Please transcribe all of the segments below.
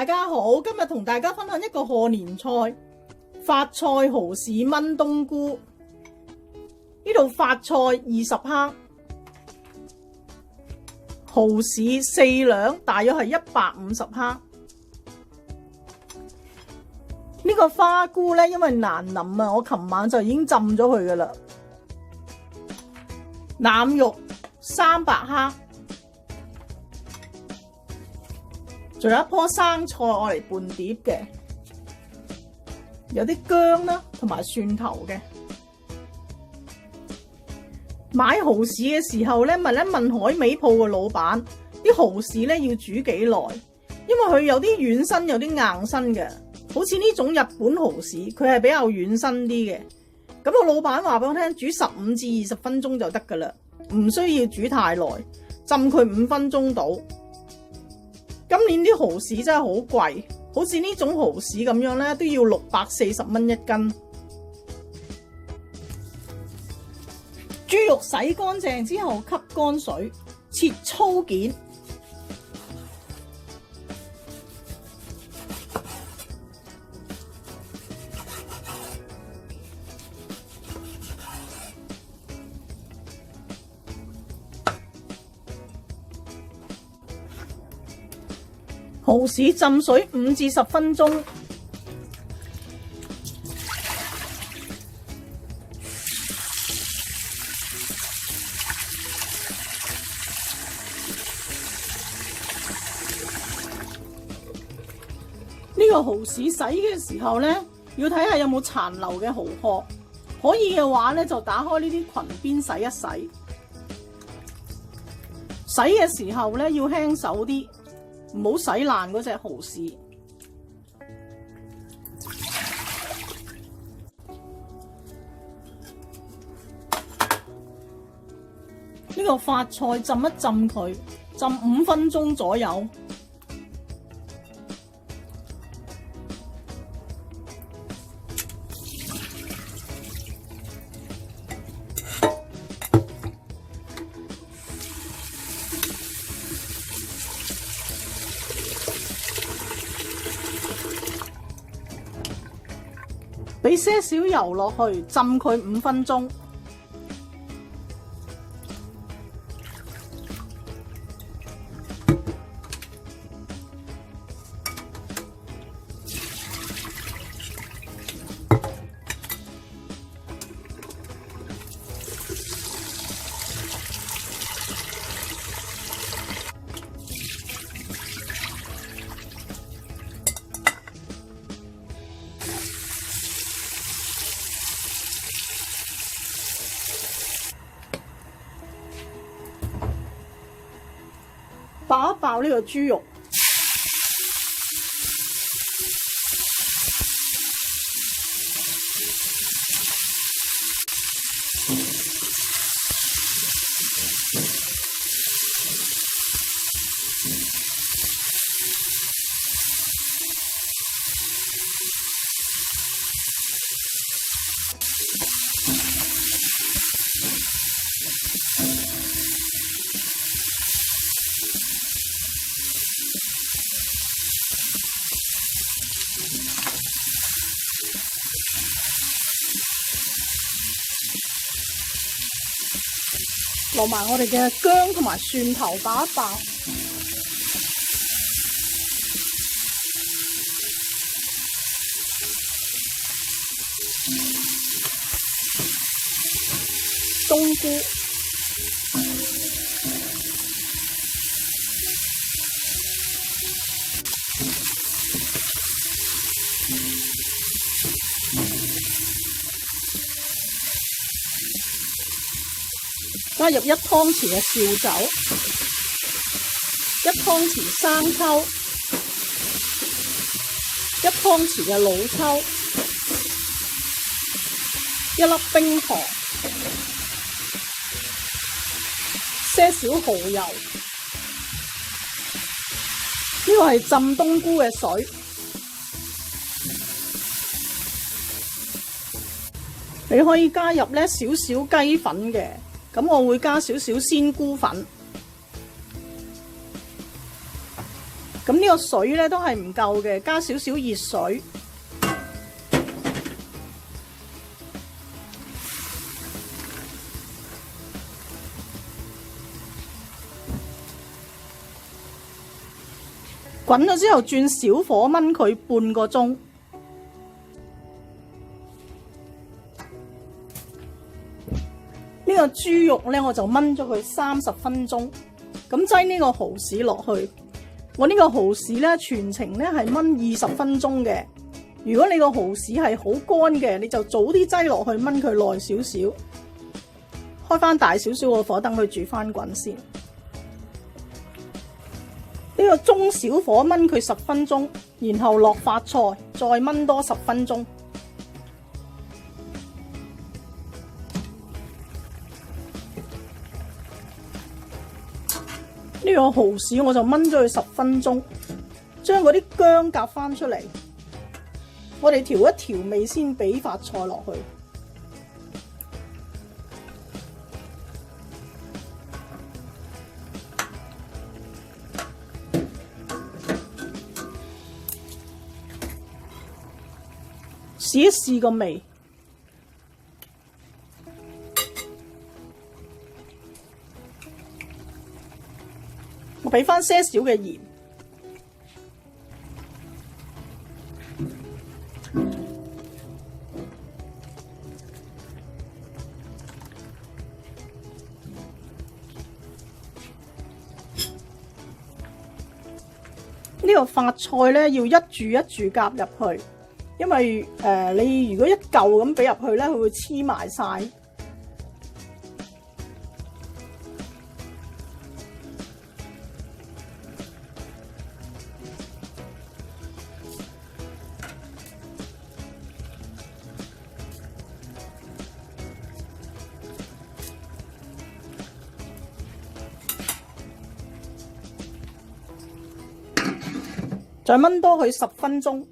大家好，今日同大家分享一個賀年菜——發菜蠔豉炆冬菇。呢度發菜20克，蠔豉4兩，大約係150克。呢個花菇呢，因為難淋啊，我琴晚就已經浸咗佢噶啦。腩肉300克。仲有一棵生菜我嚟拌碟嘅，有啲薑啦，同埋蒜頭嘅。買蠔豉嘅時候咧，問一問海味鋪嘅老闆，啲蠔豉咧要煮幾耐？因為佢有啲軟身，有啲硬身嘅。好似呢種日本蠔豉，佢係比較軟身啲嘅。咁個老闆話俾我聽，煮15至20分鐘就得噶啦，唔需要煮太耐，浸佢5分鐘到。今年啲蠔豉真係好貴，好似呢種蠔豉咁樣咧，都要640蚊一斤。豬肉洗乾淨之後吸乾水，切粗件。蠔豉浸水5至10分鐘，呢個蠔豉洗嘅時候呢，要睇下有冇殘留嘅蠔殼，可以嘅話呢，就打開呢啲裙邊洗一洗。洗嘅時候呢，要輕手啲。唔好洗爛嗰隻蠔豉。呢個發菜浸一浸佢，浸5分鐘左右。俾些少油落去，浸佢5分鐘。爆一爆呢個豬肉，落埋我哋嘅薑同埋蒜頭爆一爆，冬菇，加入1湯匙嘅紹酒，1湯匙生抽，1湯匙嘅老抽，1粒冰糖，些少蠔油。呢個係浸冬菇嘅水。你可以加入呢少少雞粉嘅。咁我會加少少鮮菇粉，咁咁呢個水咧都係唔夠嘅，加少少熱水。滾咗之後轉小火燜佢半個鐘。呢個豬肉咧我就燜咗佢30分鐘。咁擠呢個蠔豉落去，我呢個蠔豉咧全程咧係燜20分鐘嘅。如果你個蠔豉係好乾嘅，你就早啲擠落去燜佢耐少少。開翻大少少個火，等佢煮翻滾先。呢個中小火燜佢10分鐘，然後落發菜，再燜多10分鐘。呢個蠔豉我就燜咗佢10分鐘，將嗰啲薑夾翻出嚟，我哋調一調味先俾發菜落去。試一試個味，我俾翻些少嘅鹽，呢個發菜咧要一柱一柱夾入去。因為你如果一嚿咁俾入去咧，佢會黐埋晒。再燜多佢10分鐘。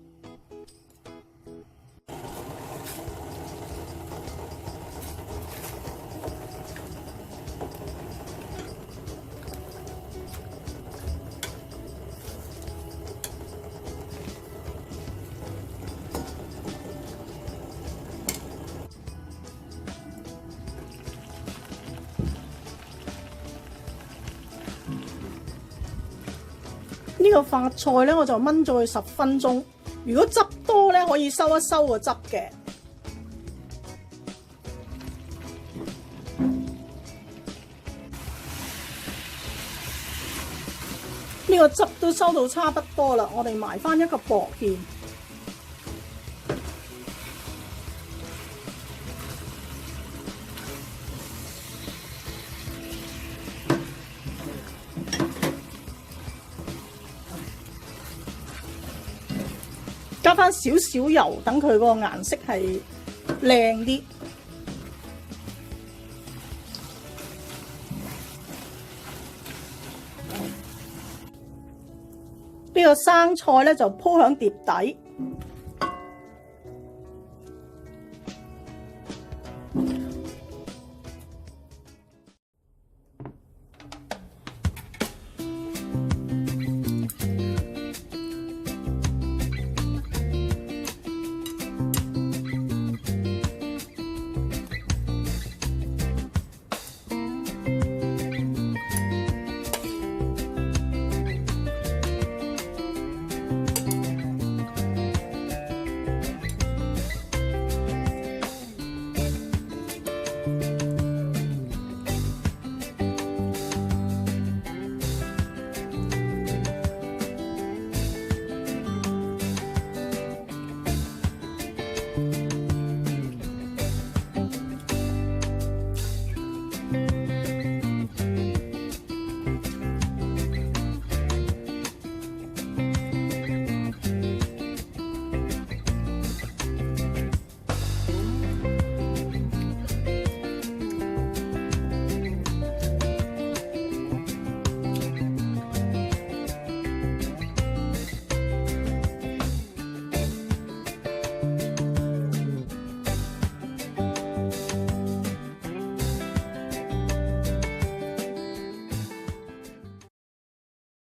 呢個發菜咧，我就燜咗佢10分鐘。如果汁多咧，可以收一收個汁嘅。呢個汁都收到差不多啦，我哋埋翻一個薄芡。加翻少少油，等佢個顏色係靚啲。呢個生菜咧就鋪響碟底。